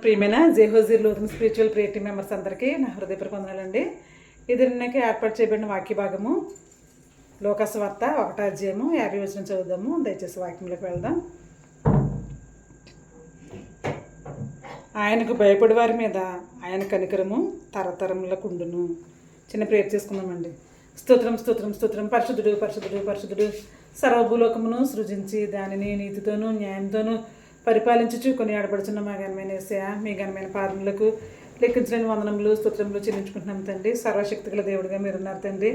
ప్రియమైన జేహోజీర్ Lutheran spiritual prayer team members అందరికీ నా హృదయపూర్వక వందనాలండి. ఇది నిన్నకి ఏర్పాటు చేయబడిన వాక్య భాగము లోకాసు వార్త 1వ అధ్యాయము 50 వచనం చదువుదాము. దయచేసి వాక్యంలోకి వెళ్దాం. ఆయనకు భయపడి వారి మీద ఆయన కనికరము తరతరములకు ఉండును. చిన్న ప్రేయర్ చేసుకుందామండి. స్తోత్రం స్తోత్రం స్తోత్రం. పరిశుద్ధుడు పరిశుద్ధుడు పరిశుద్ధుడు సర్వభూలోకమును సృజించి దానిని నీతితోనూ న్యాయంతోనూ పరిపాలించుచు కొని ఆడబడుచున్న మా ఘనమైన యేసయ్య, మీ ఘనమైన పాదములకు లెక్కించలేని వందనములు స్తోత్రములు చెల్లించుకుంటున్నాం తండ్రి. సర్వశక్తి గల దేవుడిగా మీరున్నారు తండ్రి.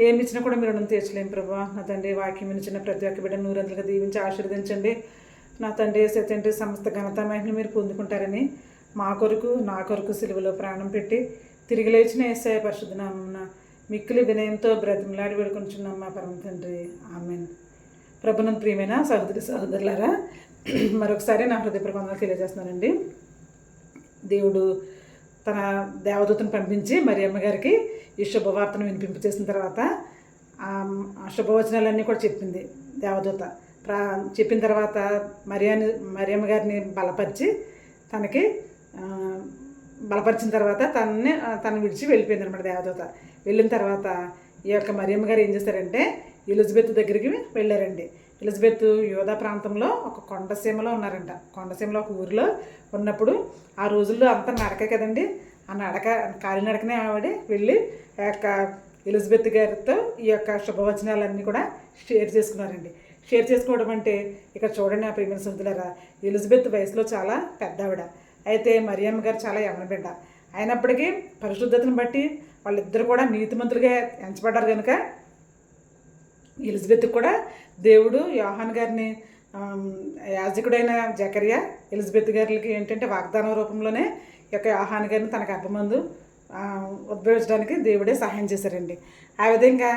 ఏమి ఇచ్చినా కూడా మీరు రుణం తీర్చలేము ప్రభా. నా తండ్రి వాక్యం ఇచ్చిన ప్రతి ఒక్క బిడ్డ నూరంతలుగా దీవించి ఆశీర్వదించండి. నా తండ్రి తండ్రి సమస్త ఘనత మహిమను మీరు పొందుకుంటారని మా కొరకు నా కొరకు సిలువలో ప్రాణం పెట్టి తిరిగి లేచిన యేసయ్య పరిశుద్ధ నామమున మిక్కిలి వినయంతో బ్రతిమలాడి వేడుకొంచున్నాం మా పరమ తండ్రి. ఆమేన్. ప్రభునందు ప్రియమైన సహోదరి సహోదరులారా, మరొకసారి నా హృదయపూర్వక వందనాలు తెలియజేస్తున్నానండి. దేవుడు తన దేవదూతను పంపించి మరియమ్మ గారికి ఈ శుభవార్తను వినిపింప చేసిన తర్వాత ఆ శుభవచనాలన్నీ కూడా చెప్పింది దేవదూత. చెప్పిన తర్వాత మరియమ్మ గారిని బలపరిచి తనకి బలపరిచిన తర్వాత తను విడిచి వెళ్ళిపోయింది అనమాట దేవదూత. వెళ్ళిన తర్వాత ఈ యొక్క మరియమ్మ గారు ఏం చేశారంటే ఎలిజబెత్ దగ్గరికి వెళ్ళారండి. ఎలిజబెత్ యోధా ప్రాంతంలో ఒక కొండసీమలో ఉన్నారంట. కొండసీమలో ఒక ఊరిలో ఉన్నప్పుడు ఆ రోజుల్లో అంతా నడక కదండి. ఆ నడక కాలినడకనే ఆవిడ వెళ్ళి ఆ యొక్క ఎలిజబెత్ గారితో ఈ యొక్క శుభవచనాలన్నీ కూడా షేర్ చేసుకున్నారండి. షేర్ చేసుకోవడం అంటే ఇక్కడ చూడండి, ఆ ప్రియమైన సోదరులారా, ఎలిజబెత్ వయసులో చాలా పెద్ద ఆవిడ. అయితే మరియమ్మ గారు చాలా యవ్వన బిడ్డ. అయినప్పటికీ పరిశుద్ధతను బట్టి వాళ్ళిద్దరు కూడా నీతిమంతులుగా ఎంచబడ్డారు కనుక ఎలిజబెత్ కూడా దేవుడు యోహాన్ గారిని యాజకుడైన జకర్యా ఎలిజబెత్ గారికి ఏంటంటే వాగ్దానం రూపంలోనే ఈ యొక్క యోహాన్ గారిని తన గర్భమందు ఉద్భవించడానికి దేవుడే సహాయం చేశారండి. ఆ విధంగా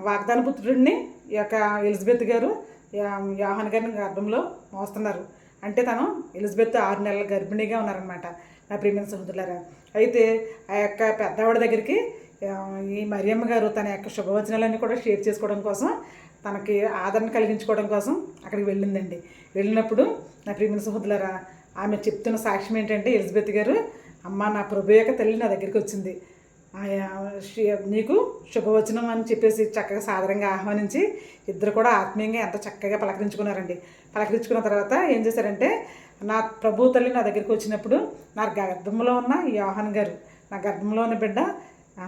వాగ్దాన పుత్రుడిని ఈ యొక్క ఎలిజబెత్ గారు యోహాన్ గారిని గర్భంలో మోస్తున్నారు. అంటే తను ఎలిజబెత్ 6 నెలల గర్భిణిగా ఉన్నారనమాట నా ప్రియమైన సహోదరులారా. అయితే ఆ యొక్క పెద్దవాడి దగ్గరికి ఈ మరియమ్మ గారు తన యొక్క శుభవచనాలన్నీ కూడా షేర్ చేసుకోవడం కోసం, తనకి ఆదరణ కలిగించుకోవడం కోసం అక్కడికి వెళ్ళిందండి. వెళ్ళినప్పుడు నా ప్రియమైన సహోదరులారా, ఆమె చెప్తున్న సాక్ష్యం ఏంటంటే, ఎలిజబెత్ గారు, అమ్మ నా ప్రభు యొక్క తల్లి నా దగ్గరికి వచ్చింది, నీకు శుభవచనం అని చెప్పేసి చక్కగా సాదరంగా ఆహ్వానించి ఇద్దరు కూడా ఆత్మీయంగా ఎంత చక్కగా పలకరించుకున్నారండి. పలకరించుకున్న తర్వాత ఏం చేశారంటే, నా ప్రభు తల్లి నా దగ్గరికి వచ్చినప్పుడు నా గర్భంలో ఉన్న యోహాన్ గారు, నా గర్భంలో ఉన్న బిడ్డ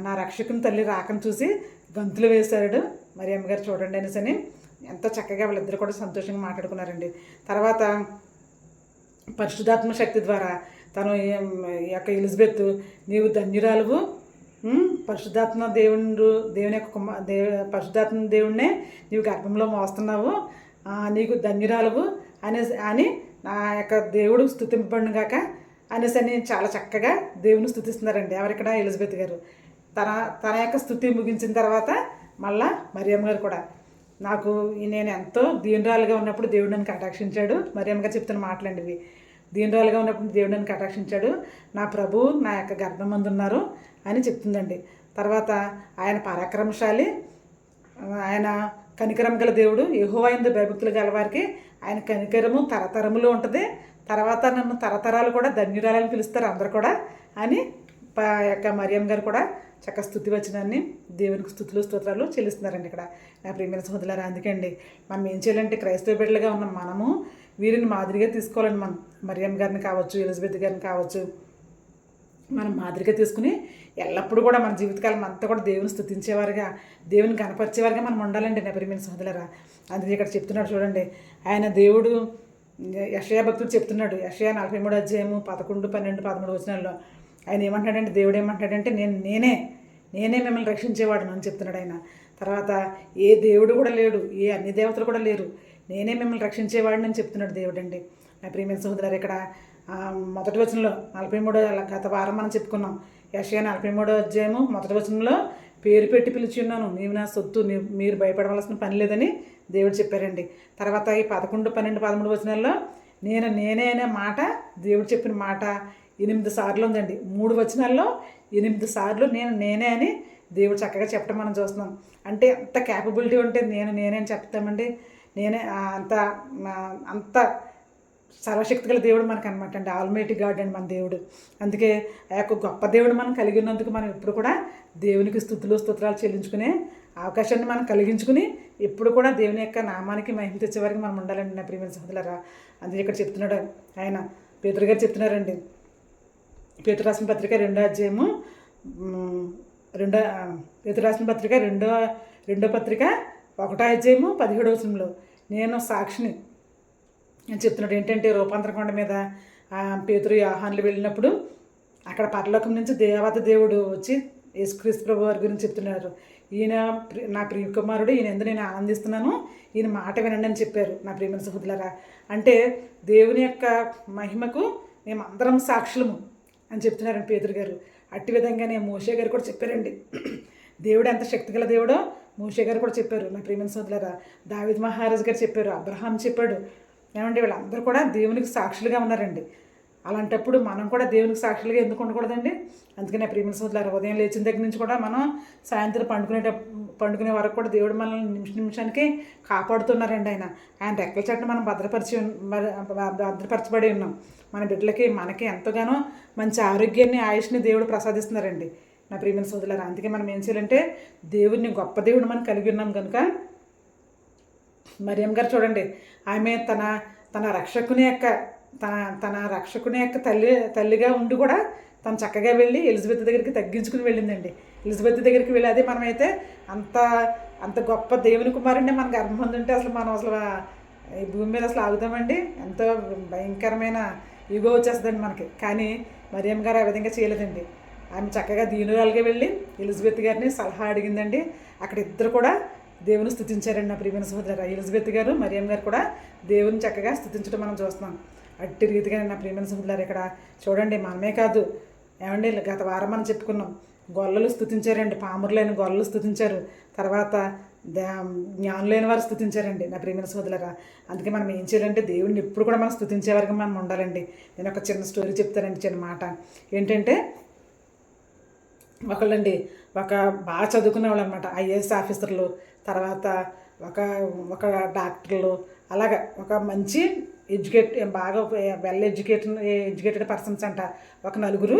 నా రక్షకుని తల్లి రాకను చూసి గంతులు వేశాడు మరియమ్మ గారు చూడండి అనేసి ఎంతో చక్కగా వాళ్ళిద్దరు కూడా సంతోషంగా మాట్లాడుకున్నారండి. తర్వాత పరిశుద్ధాత్మ శక్తి ద్వారా తను ఈ యొక్క ఎలిజబెత్, నీవు ధన్యురాలువు, పరిశుద్ధాత్మ దేవుని యొక్క పరిశుద్ధాత్మ దేవుణ్ణే నీవు గర్భంలో మోస్తున్నావు, నీకు ధన్యురాలువు అని నా యొక్క దేవుడు స్తుతింపబడును గాక అనేసి చాలా చక్కగా దేవుని స్తుతిస్తున్నారండి. ఎవరిక్కడ ఎలిజబెత్ గారు. తన యొక్క స్తుతి ముగించిన తర్వాత మళ్ళా మరియమ్మ గారు కూడా, నాకు నేను ఎంతో దీనురాలుగా ఉన్నప్పుడు దేవుడు నన్ను కటాక్షించాడు. మరియమ్మ గారు చెప్తున్న మాటలండి ఇవి. దీనురాలుగా ఉన్నప్పుడు దేవుడు నన్ను కటాక్షించాడు, నా ప్రభు నా యొక్క గర్భమందున్నారు అని చెప్తుందండి. తర్వాత ఆయన పరాక్రమశాలి, ఆయన కనికరం గల దేవుడు, యెహోవా యందు భయభక్తులు గలవారికి ఆయన కనికరము తరతరములు ఉంటుంది. తర్వాత నన్ను తరతరాలు కూడా ధన్యురాలని పిలుస్తారు అందరు కూడా అని యొక్క మరియమ్మ గారు కూడా చక్క స్తుతి వచనాన్ని దేవునికి స్తుతులు స్తోత్రాలు చెల్లిస్తున్నారండి ఇక్కడ నా ప్రియమైన సహోదరులారా. అందుకండి మనం ఏం చేయాలంటే, క్రైస్తవ బిడ్డలుగా ఉన్న మనము వీరిని మాదిరిగా తీసుకోవాలండి. మనం మరియమ్మ గారిని కావచ్చు, ఎలిజబెత్ గారిని కావచ్చు, మనం మాదిరిగా తీసుకుని ఎల్లప్పుడూ కూడా మన జీవితకాలం అంతా కూడా దేవుని స్తుతించేవారుగా, దేవుని కనపరిచేవారుగా మనం ఉండాలండి నా ప్రియమైన సహోదరులారా. అందుకే ఇక్కడ చెప్తున్నాడు చూడండి, ఆయన దేవుడు యెషయా భక్తుడు చెప్తున్నాడు. యెషయా 43వ అధ్యాయము 11, 12, 13 వచనాల్లో ఆయన ఏమంటాడంటే, దేవుడు ఏమంటాడంటే, నేనే మిమ్మల్ని రక్షించేవాడు అని చెప్తున్నాడు ఆయన. తర్వాత ఏ దేవుడు కూడా లేడు, ఏ అన్ని దేవతలు కూడా లేరు, నేనే మిమ్మల్ని రక్షించేవాడిని అని చెప్తున్నాడు దేవుడు అండి నా ప్రియమైన సహోదరులారా. ఇక్కడ మొదటి వచనంలో 43 గత వారం మనం చెప్పుకున్నాం. యెషయా 43వ అధ్యాయము మొదటి వచనంలో పేరు పెట్టి పిలిచి ఉన్నాను, నీవు నా సొత్తు, మీరు భయపడవలసిన పని లేదని దేవుడు చెప్పారండి. తర్వాత ఈ 11, 12, 13 వచనాల్లో నేనే అనే మాట, దేవుడు చెప్పిన మాట 8 సార్లు ఉందండి. 3 వచనాల్లో 8 సార్లు నేనే అని దేవుడు చక్కగా చెప్పడం మనం చూస్తున్నాం. అంటే అంత క్యాపబిలిటీ ఉంటే నేనే అని చెప్తామండి. నేనే అంత సర్వశక్తి గల దేవుడు మనకు అనమాట అండి, ఆల్మైటీ గాడ్ అండి మన దేవుడు. అందుకే ఆ యొక్క గొప్ప దేవుడు మనం కలిగి ఉన్నందుకు మనం ఎప్పుడు కూడా దేవునికి స్తుతులు స్తోత్రాలు చెల్లించుకునే అవకాశాన్ని మనం కలిగించుకుని ఎప్పుడు కూడా దేవుని యొక్క నామానికి మహిమ తెచ్చే వరకు మనం ఉండాలండి నా ప్రియమైన సహోదరులారా. అందుకే ఇక్కడ చెప్తున్నాడు ఆయన, పేతురు గారు చెప్తున్నారండి. పేతురు రాసిన పత్రిక 2వ అధ్యాయము పేతురు రాసిన పత్రిక రెండో పత్రిక 1వ అధ్యాయము 17వ వచనంలో నేను సాక్షిని అని చెప్తున్నాడు. ఏంటంటే రూపాంతర కొండ మీద పేతురు యోహానులు వెళ్ళినప్పుడు అక్కడ పరలోకం నుంచి దేవుడు వచ్చి యేసుక్రీస్తు ప్రభు వారి గురించి చెప్తున్నారు. ఈయన నా ప్రియ కుమారుడు, ఈయన ఎందుకు నేను ఆనందిస్తున్నాను, ఈయన మాట వినండి అని చెప్పారు నా ప్రియమైన సహోదరులారా. అంటే దేవుని యొక్క మహిమకు మేము అందరం సాక్షులము అని చెప్తున్నారండి పేతురు గారు. అట్టి విధంగానే మోషే గారు కూడా చెప్పారండి. దేవుడు ఎంత శక్తిగల దేవుడో మోషే గారు కూడా చెప్పారు నా ప్రియమైన సహోదరులారా. దావీదు మహారాజు గారు చెప్పారు, అబ్రహాం చెప్పాడు. ఏమంటే వీళ్ళందరూ కూడా దేవునికి సాక్షులుగా ఉన్నారండి. అలాంటప్పుడు మనం కూడా దేవునికి సాక్షులుగా ఎందుకు ఉండకూడదండి? అందుకనే ప్రియమైన సహోదరులారా, ఉదయం లేచిన దగ్గర నుంచి కూడా మనం సాయంత్రం పండుకునే వరకు కూడా దేవుడు మనల్ని నిమిషానికి కాపాడుతున్నారండి. ఆయన రెక్కల చాటున మనం భద్రపరచబడి ఉన్నాం. మన బిడ్డలకి మనకి ఎంతగానో మంచి ఆరోగ్యాన్ని ఆయుష్ని దేవుడు ప్రసాదిస్తున్నారండి నా ప్రియమైన సహోదరులారా. అందుకే మనం ఏం చేయాలంటే దేవుడిని గొప్ప దేవుడు మనం కలిగి ఉన్నాం కనుక మరియమ్మ గారు చూడండి, ఆమె తన రక్షకుని యొక్క తల్లిగా ఉండి కూడా తను చక్కగా వెళ్ళి ఎలిజబెత్ దగ్గరికి తగ్గించుకుని వెళ్ళిందండి. ఎలిజబెత్ దగ్గరికి వెళ్ళి అదే మనమైతే అంత గొప్ప దేవుని కుమారుడిని మన గర్భం ఉందంటే మనం ఈ భూమి మీద ఆగుతామండి. ఎంతో భయంకరమైన ఈగో వచ్చేస్తుందండి మనకి. కానీ మరియమ్మ గారు ఆ విధంగా చేయలేదండి. ఆమె చక్కగా దీనురాలుగా వెళ్ళి ఎలిజబెత్ గారిని సలహా అడిగిందండి. అక్కడ ఇద్దరు కూడా దేవుని స్తుతించారండి నా ప్రియమైన సహోదరులారా. ఎలిజబెత్ గారు మరియమ్మ గారు కూడా దేవుని చక్కగా స్తుతించడం మనం చూస్తున్నాం. అట్టి రీతిగా నా ప్రియమైన సహోదరులారా, ఇక్కడ చూడండి, మనమే కాదు ఏమండి, గత వారం మనం చెప్పుకున్నాం, గొల్లలు స్తుతించారండి, పామురులైన గొల్లలు స్తుతించారు, తర్వాత జ్ఞానులైన వారు స్తుతించారండి నా ప్రియమైన సహోదరులారా. అందుకే మనం ఏం చేయాలంటే దేవుడిని ఎప్పుడు కూడా మనం స్తుతించే వరకు మనం ఉండాలండి. నేను ఒక చిన్న స్టోరీ చెప్తానండి, చిన్న మాట. ఏంటంటే ఒక బాగా చదువుకునే వాళ్ళు అనమాట, ఐఏఎస్ ఆఫీసర్లు, తర్వాత ఒక డాక్టర్లు, అలాగా ఒక మంచి బాగా ఎడ్యుకేటెడ్ పర్సన్స్ అంట. ఒక నలుగురు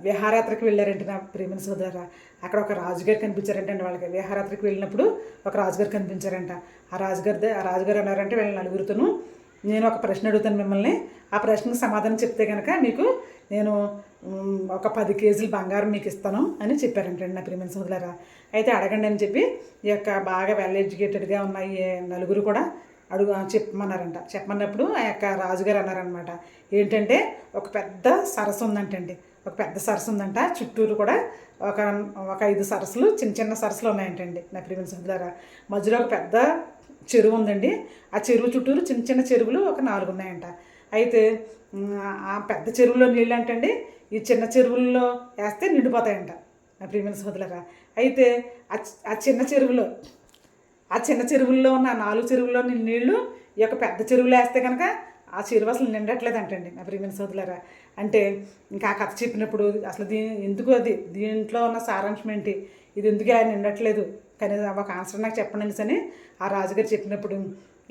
విహారయాత్రకు వెళ్ళారంటే నా ప్రియమైన సోదరులారా. అక్కడ ఒక రాజుగారు కనిపించారంటే వాళ్ళకి. విహారయాత్రకు వెళ్ళినప్పుడు ఒక రాజుగారు కనిపించారంట. ఆ రాజుగారు అన్నారంటే వీళ్ళ నలుగురితోనూ, నేను ఒక ప్రశ్న అడుగుతాను మిమ్మల్ని, ఆ ప్రశ్నకు సమాధానం చెప్తే కనుక మీకు నేను ఒక 10 కేజీలు బంగారం మీకు ఇస్తాను అని చెప్పారంటే నా ప్రియమైన సోదరులారా. అయితే అడగండి అని చెప్పి ఈ యొక్క బాగా వెల్ ఎడ్యుకేటెడ్గా ఉన్న ఈ నలుగురు కూడా చెప్పమన్నారంట. చెప్పమన్నప్పుడు ఆ యొక్క రాజుగారు అన్నారనమాట, ఏంటంటే ఒక పెద్ద సరస్సు ఉందంటండి. ఒక పెద్ద సరస్సు ఉందంట, చుట్టూరు కూడా ఒక 5 సరస్సులు, చిన్న సరస్సులు ఉన్నాయంటండి నా ప్రియమైన సోదరులారా. మధ్యలో ఒక పెద్ద చెరువు ఉందండి. ఆ చెరువు చుట్టూరు చిన్న చెరువులు ఒక 4 ఉన్నాయంట. అయితే ఆ పెద్ద చెరువులో నీళ్ళు అంటండి ఈ చిన్న చెరువుల్లో వేస్తే నిండిపోతాయంట నా ప్రియమైన సోదరులారా. అయితే ఆ చిన్న చెరువుల్లో ఉన్న 4 చెరువుల్లోని నీళ్లు ఈ యొక్క పెద్ద చెరువులో వేస్తే కనుక ఆ చెరువు అసలు నిండట్లేదు అంటండి నా ప్రియమైన సోదరులారా. అంటే ఇంకా ఆ కథ చెప్పినప్పుడు అసలు ఎందుకు దీంట్లో ఉన్న సారాంశం ఏంటి, ఇది ఎందుకు ఆయన నిండట్లేదు కానీ ఒక ఆన్సర్ నాకు చెప్పండి అని ఆ రాజుగారు చెప్పినప్పుడు,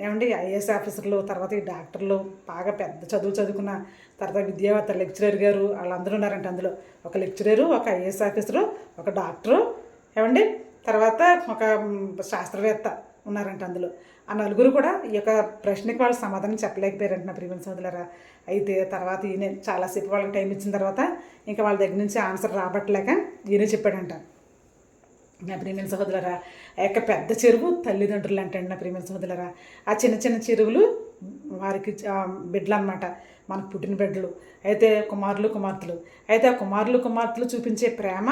ఏమండి ఐఏఎస్ ఆఫీసర్లు, తర్వాత ఈ డాక్టర్లు, బాగా పెద్ద చదువుకున్న, తర్వాత విద్యావేత్త లెక్చరర్ గారు వాళ్ళందరూ ఉన్నారంట. అందులో ఒక లెక్చరరు, ఒక ఐఏఎస్ ఆఫీసరు, ఒక డాక్టరు, ఏమండి తర్వాత ఒక శాస్త్రవేత్త ఉన్నారంట అందులో. ఆ నలుగురు కూడా ఈ యొక్క ప్రశ్నకి వాళ్ళు సమాధానం చెప్పలేకపోయారంట నా ప్రియమైన సోదరులారా. అయితే తర్వాత ఈయన చాలాసేపు వాళ్ళకి టైం ఇచ్చిన తర్వాత ఇంకా వాళ్ళ దగ్గర నుంచి ఆన్సర్ రాబట్టలేక ఈయనే చెప్పాడంట నా ప్రియమైన సహోదరులారా. ఆ యొక్క పెద్ద చెరువు తల్లిదండ్రులు అంటండి నా ప్రియమైన సహోదరులారా. ఆ చిన్న చెరువులు వారికి బిడ్డలు అన్నమాట, మనకు పుట్టిన బిడ్డలు. అయితే కుమారులు కుమార్తెలు. అయితే ఆ కుమారులు కుమార్తెలు చూపించే ప్రేమ,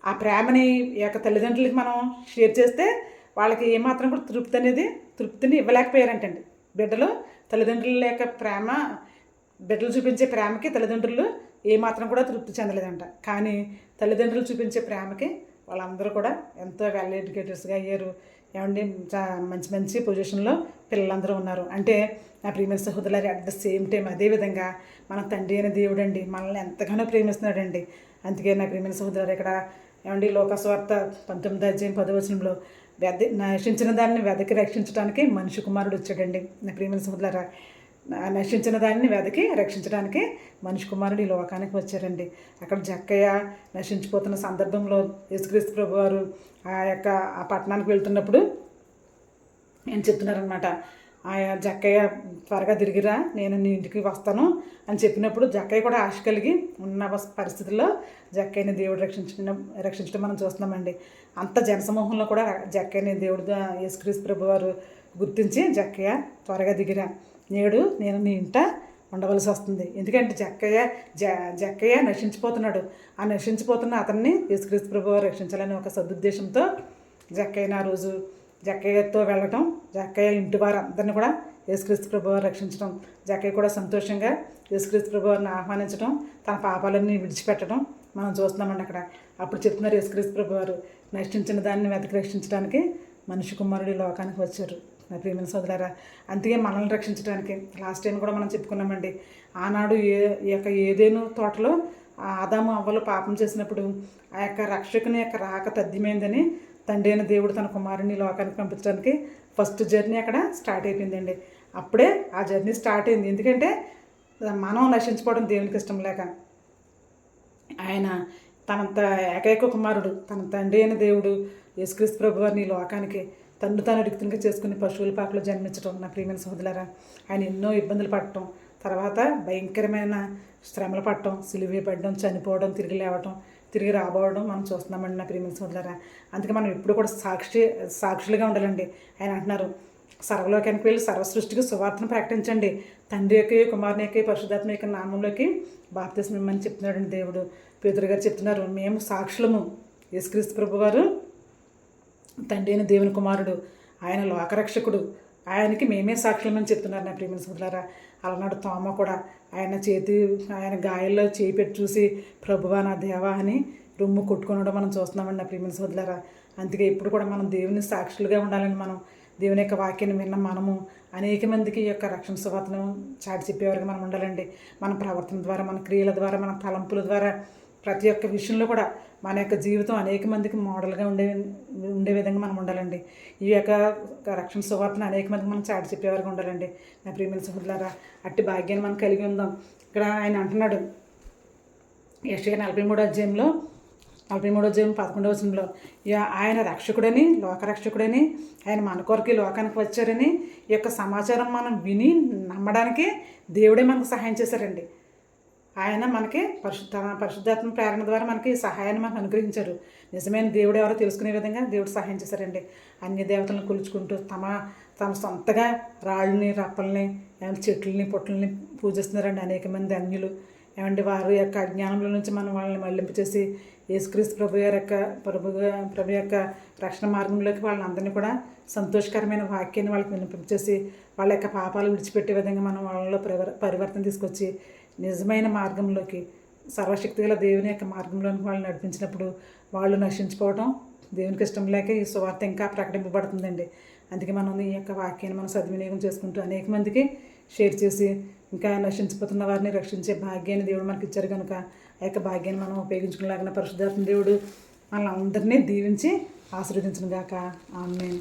ఆ ప్రేమని ఈ యొక్క తల్లిదండ్రులకి మనం షేర్ చేస్తే వాళ్ళకి ఏమాత్రం కూడా తృప్తిని ఇవ్వలేకపోయారంటండి బిడ్డలు. తల్లిదండ్రుల యొక్క ప్రేమ, బిడ్డలు చూపించే ప్రేమకి తల్లిదండ్రులు ఏమాత్రం కూడా తృప్తి చెందలేదంట. కానీ తల్లిదండ్రులు చూపించే ప్రేమకి వాళ్ళందరూ కూడా ఎంతో వెల్ ఎడ్యుకేటర్స్గా అయ్యారు. ఏమండి మంచి పొజిషన్లో పిల్లలందరూ ఉన్నారు. అంటే నా ప్రియమైన సహోదరులారా, అట్ ద సేమ్ టైం అదేవిధంగా మన తండ్రి అయిన దేవుడు అండి మనల్ని ఎంతగానో ప్రేమిస్తున్నాడండి. అందుకే నా ప్రియమైన సహోదరులారా, ఇక్కడ ఏమండి లోకస్వార్త 19వ అధ్యాయం 10వ వచనంలో నశించిన దాన్ని వెదకి రక్షించడానికి మనిషి కుమారుడు వచ్చాడండి నా ప్రియమైన సహోదరులారా. నశించిన దాన్ని వెతికి రక్షించడానికి మనిషి కుమారుడు ఈ లోకానికి వచ్చారండి. అక్కడ జక్కయ్య నశించిపోతున్న సందర్భంలో యేసుక్రీస్తు ప్రభువారు ఆ పట్టణానికి వెళ్తున్నప్పుడు ఏం చెప్తున్నారనమాట, జక్కయ్య త్వరగా తిరిగిరా, నేను నీ ఇంటికి వస్తాను అని చెప్పినప్పుడు జక్కయ్య కూడా ఆశ కలిగి ఉన్న పరిస్థితుల్లో జక్కయ్యని దేవుడు రక్షించడం మనం చూస్తున్నామండి. అంత జనసమూహంలో కూడా జక్కయ్యని దేవుడు యేసుక్రీస్తు ప్రభువారు గుర్తించి, జక్కయ్య త్వరగా దిగిరా, నేడు నేను నీ ఇంట ఉండవలసి వస్తుంది. ఎందుకంటే జక్కయ్య నశించిపోతున్నాడు. ఆ నశించిపోతున్న అతన్ని యేసుక్రీస్తు ప్రభువారు రక్షించాలని ఒక సదుద్దేశంతో జక్కయ్యని ఆ రోజు జక్కయ్యతో వెళ్ళటం, జక్కయ్య ఇంటి వారు అందరిని కూడా యేసుక్రీస్తు ప్రభువారు రక్షించడం, జక్కయ్య కూడా సంతోషంగా యేసుక్రీస్తు ప్రభువారిని ఆహ్వానించడం, తన పాపాలన్నీ విడిచిపెట్టడం మనం చూస్తున్నామండి అక్కడ. అప్పుడు చెప్తున్నారు యేసుక్రీస్తు ప్రభువారు, నశించిన దాన్ని వెతికి రక్షించడానికి మనిషి కుమారుడు లోకానికి వచ్చారు. నా ప్రియమైన సోదరులారా, అందుకే మనల్ని రక్షించడానికి లాస్ట్ టైం కూడా మనం చెప్పుకున్నామండి. ఆనాడు ఏదేను తోటలో ఆదాము అవ్వలు పాపం చేసినప్పుడు ఆ యొక్క రక్షకుని యొక్క రాక తథ్యమైందని తండ్రి అయిన దేవుడు తన కుమారుని లోకానికి పంపించడానికి ఫస్ట్ జర్నీ అక్కడ స్టార్ట్ అయిపోయిందండి. అప్పుడే ఆ జర్నీ స్టార్ట్ అయింది. ఎందుకంటే మనం నశించుకోవడం దేవునికి ఇష్టం లేక ఆయన తన ఏకైక కుమారుడు, తన తండ్రి అయిన దేవుడు యేసుక్రీస్తు ప్రభువారిని లోకానికి తాను రిక్తంగా చేసుకుని పశువుల పాకలో జన్మించడం. నా ప్రియమైన సోదరులారా, ఆయన ఎన్నో ఇబ్బందులు పడటం, తర్వాత భయంకరమైన శ్రమలు పడటం, సిలువ పడడం, చనిపోవడం, తిరిగి లేవటం, తిరిగి రాబోవడం మనం చూస్తున్నామండి. నా ప్రియమైన సోదరులారా, అందుకే మనం ఎప్పుడు కూడా సాక్షులుగా ఉండాలండి. ఆయన అంటున్నారు, సర్వలోకానికి వెళ్ళి సర్వసృష్టికి సువార్తను ప్రకటించండి, తండ్రి యొక్క కుమారుని యొక్క పరిశుద్ధాత్మ యొక్క నామంలోకి బాప్తిస్మం ఇమ్మని చెప్తున్నాడండి దేవుడు. పేతురు గారు చెప్తున్నారు, మేము సాక్షులము. యేసుక్రీస్తు ప్రభువారు తండ్రి అయిన దేవుని కుమారుడు, ఆయన లోకరక్షకుడు, ఆయనకి మేమే సాక్షులమని చెప్తున్నారు. నా ప్రియమైన సోదరులారా, అలనాడు తోమ కూడా ఆయన గాయాల్లో చేయి పెట్టి చూసి ప్రభువా నా దేవా అని రొమ్ము కొట్టుకొనడం మనం చూస్తున్నామండి. నా ప్రియమైన సోదరులారా, అందుకే ఇప్పుడు కూడా మనం దేవుని సాక్షులుగా ఉండాలని, మనం దేవుని యొక్క వాక్యాన్ని విన్న మనము అనేక మందికి ఈ యొక్క రక్షణ సువార్తను చాటి చెప్పేవారికి మనం ఉండాలండి. మన ప్రవర్తన ద్వారా, మన క్రియల ద్వారా, మన తలంపుల ద్వారా, ప్రతి ఒక్క విషయంలో కూడా మన యొక్క జీవితం అనేక మందికి మోడల్గా ఉండే విధంగా మనం ఉండాలండి. ఈ యొక్క రక్షణ సువార్తను అనేక మందికి మనం చాటి చెప్పేవారికి ఉండాలండి. నా ప్రియమైన సోదరులారా, అట్టి భాగ్యాన్ని మనం కలిగి ఉందాం. ఇక్కడ ఆయన అంటున్నాడు, యెషయా 43వ అధ్యాయం 11వ వచనంలో, ఆయన రక్షకుడని, లోకరక్షకుడని, ఆయన మన కొరకు లోకానికి వచ్చారని ఈ యొక్క సమాచారం మనం విని నమ్మడానికి దేవుడే మనకు సహాయం చేశారండి. ఆయన మనకి తన పరిశుద్ధాత్మ ప్రేరణ ద్వారా మనకి సహాయాన్ని మనకు అనుగ్రహించారు. నిజమైన దేవుడు ఎవరో తెలుసుకునే విధంగా దేవుడు సహాయం చేశారండి. అన్య దేవతలను కొలుచుకుంటూ తమ సొంతగా రాళ్ళని, రప్పల్ని, చెట్లని, పుట్లని పూజిస్తున్నారండి అనేక మంది అన్యులు. ఏమంటే వారి యొక్క అజ్ఞానంలో నుంచి మనం వాళ్ళని మళ్లింపచేసి యేసుక్రీస్తు ప్రభు యొక్క రక్షణ మార్గంలోకి వాళ్ళందరినీ కూడా సంతోషకరమైన వాక్యాన్ని వాళ్ళకి వినిపించేసి వాళ్ళ యొక్క పాపాలు విడిచిపెట్టే విధంగా మనం వాళ్ళలో పరివర్తన తీసుకొచ్చి నిజమైన మార్గంలోకి, సర్వశక్తి గల దేవుని యొక్క మార్గంలోకి వాళ్ళు నడిపించినప్పుడు వాళ్ళు నశించుకోవడం దేవునికి ఇష్టం లేక ఈ సువార్త ఇంకా ప్రకటింపబడుతుందండి. అందుకే మనం ఈ యొక్క వాక్యాన్ని మనం సద్వినియోగం చేసుకుంటూ అనేక మందికి షేర్ చేసి ఇంకా నశించిపోతున్న వారిని రక్షించే భాగ్యాన్ని దేవుడు మనకి ఇచ్చారు కనుక ఆ యొక్క భాగ్యాన్ని మనం ఉపయోగించుకునేలాగా పరిశుద్ధాత్మ దేవుడు మనల్ని అందరినీ దీవించి ఆశీర్వదించును గాక. ఆమేన్.